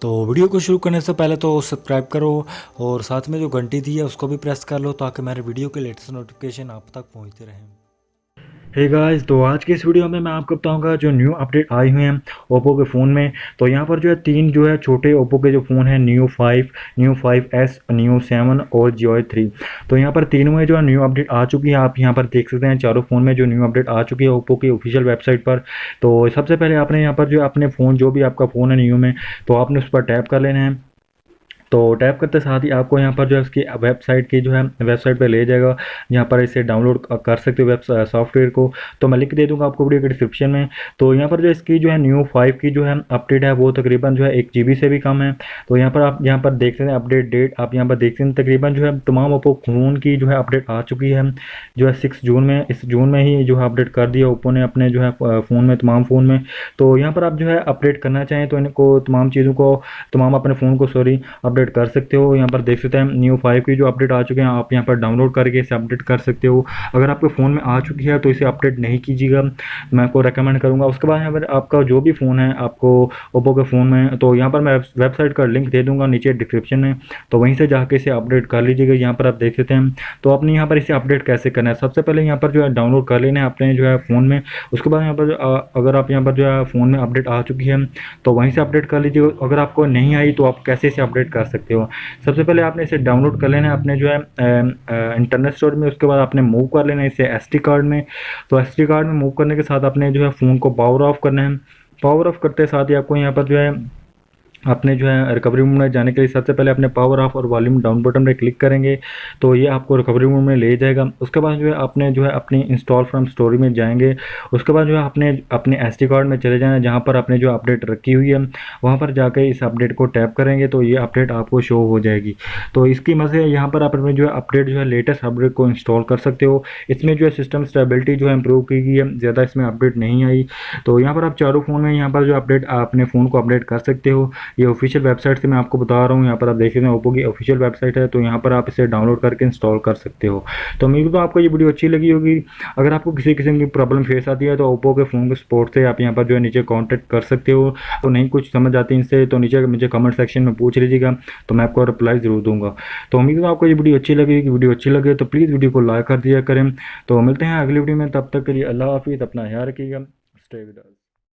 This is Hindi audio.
तो वीडियो को शुरू करने से पहले तो सब्सक्राइब करो और साथ में जो घंटी दी है उसको भी प्रेस कर लो ताकि मेरे वीडियो के लेटेस्ट नोटिफिकेशन आप तक पहुंचते रहें। हे गाइस, तो आज की इस वीडियो में मैं आपको बताऊंगा जो न्यू अपडेट आई हुई हैं ओप्पो के फ़ोन में। तो यहाँ पर जो है तीन जो है छोटे ओप्पो के जो फ़ोन हैं Neo 5, Neo 5S, Neo7 और Neo 3। तो यहाँ पर तीनों में जो है न्यू अपडेट आ चुकी है। आप यहाँ पर देख सकते हैं चारों फ़ोन में जो न्यू अपडेट आ चुकी है ओप्पो की ऑफिशियल वेबसाइट पर। तो सबसे पहले आपने यहाँ पर जो अपने फ़ोन जो भी आपका फ़ोन है न्यू में, तो आपने उस पर टैप कर लेना है। तो टैप करते साथ ही आपको यहाँ पर जो है उसकी वेबसाइट की जो है वेबसाइट पे ले जाएगा। यहाँ पर इसे डाउनलोड कर सकते हो वेब सॉफ्टवेयर को। तो मैं लिंक दे दूँगा आपको वीडियो के डिस्क्रिप्शन में। तो यहाँ पर जो इसकी जो है Neo 5 की जो है अपडेट है वो तकरीबन जो है 1 GB से भी कम है। तो यहाँ पर आप यहाँ पर देख सकते हैं अपडेट डेट, आप यहाँ पर देख सकते हैं तकरीबन जो है तमाम ओप्पो फ़ोन की जो है अपडेट आ चुकी है जो है 6 जून में। इस जून में ही जो है अपडेट कर दिया ओप्पो ने अपने जो है फ़ोन में, तमाम फ़ोन में। तो यहाँ पर आप जो है अपडेट करना चाहें तो इनको तमाम चीज़ों को, तमाम अपने फ़ोन को अपडेट कर सकते हो। यहाँ पर देख सकते हैं Neo 5 की जो अपडेट आ चुके हैं, आप यहाँ पर डाउनलोड करके इसे अपडेट कर सकते हो। अगर आपके फ़ोन में आ चुकी है तो इसे अपडेट नहीं कीजिएगा, मैं आपको रेकमेंड करूँगा। उसके बाद यहाँ पर आपका जो भी फ़ोन है आपको ओप्पो के फ़ोन में, तो यहाँ पर मैं वेबसाइट का लिंक दे दूँगा नीचे डिस्क्रिप्शन में, तो वहीं से जाके इसे अपडेट कर लीजिएगा। यहाँ पर आप देख सकते हैं। तो अपने यहाँ पर इसे अपडेट कैसे करना है, सबसे पहले यहाँ पर जो है डाउनलोड कर लेना है अपने जो है फ़ोन में। उसके बाद यहाँ पर अगर आप यहाँ पर जो है फ़ोन में अपडेट आ चुकी है तो वहीं से अपडेट कर लीजिएगा। अगर आपको नहीं आई तो आप कैसे इसे अपडेट कर सकते हो, सबसे पहले आपने इसे डाउनलोड कर लेना है अपने जो है इंटरनेट स्टोर में। उसके बाद आपने मूव कर लेना है इसे एसडी कार्ड में। तो एसडी कार्ड में मूव करने के साथ आपने जो है फ़ोन को पावर ऑफ करना है। पावर ऑफ करते साथ ही आपको यहाँ पर जो है अपने जो है रिकवरी मोड में जाने के लिए सबसे पहले अपने पावर ऑफ और वॉल्यूम डाउन बटन पे क्लिक करेंगे तो ये आपको रिकवरी मोड में ले जाएगा। उसके बाद जो है आपने जो है अपनी इंस्टॉल फ्रॉम स्टोरी में जाएंगे। उसके बाद जो है आपने अपने एसडी कार्ड में चले जाना, जहाँ पर आपने जो अपडेट रखी हुई है वहाँ पर जाकर इस अपडेट को टैप करेंगे तो ये अपडेट आपको शो हो जाएगी। तो इसकी मज़े से यहाँ पर आप अपने जो है अपडेट जो है लेटेस्ट अपडेट को इंस्टॉल कर सकते हो। इसमें जो है सिस्टम स्टेबिलिटी जो है इम्प्रूव की गई है, ज़्यादा इसमें अपडेट नहीं आई। तो यहाँ पर आप चारों फ़ोन में यहाँ पर जो अपडेट अपने फ़ोन को अपडेट कर सकते हो। ये ऑफिशियल वेबसाइट से मैं आपको बता रहा हूँ। यहाँ पर आप देख सकते हैं ओप्पो की ऑफिशियल वेबसाइट है, तो यहाँ पर आप इसे डाउनलोड करके इंस्टॉल कर सकते हो। तो उम्मीद तो आपको ये वीडियो अच्छी लगी होगी। अगर आपको किसी किस्म की प्रॉब्लम फेस आती है तो ओप्पो के फ़ोन के सपोर्ट से आप यहाँ पर जो है नीचे कॉन्टैक्ट कर सकते हो। तो नहीं कुछ समझ आती इनसे तो नीचे मुझे कमेंट सेक्शन में पूछ लीजिएगा, तो मैं आपको रिप्लाई ज़रूर दूंगा। तो उम्मीद है आपको ये वीडियो अच्छी लगेगी। वीडियो अच्छी लगे तो प्लीज़ वीडियो को लाइक कर दिया करें। तो मिलते हैं अगली वीडियो में, तब तक के लिए अल्लाह हाफिज़, अपना ख्याल रखिएगा, स्टे विद अस।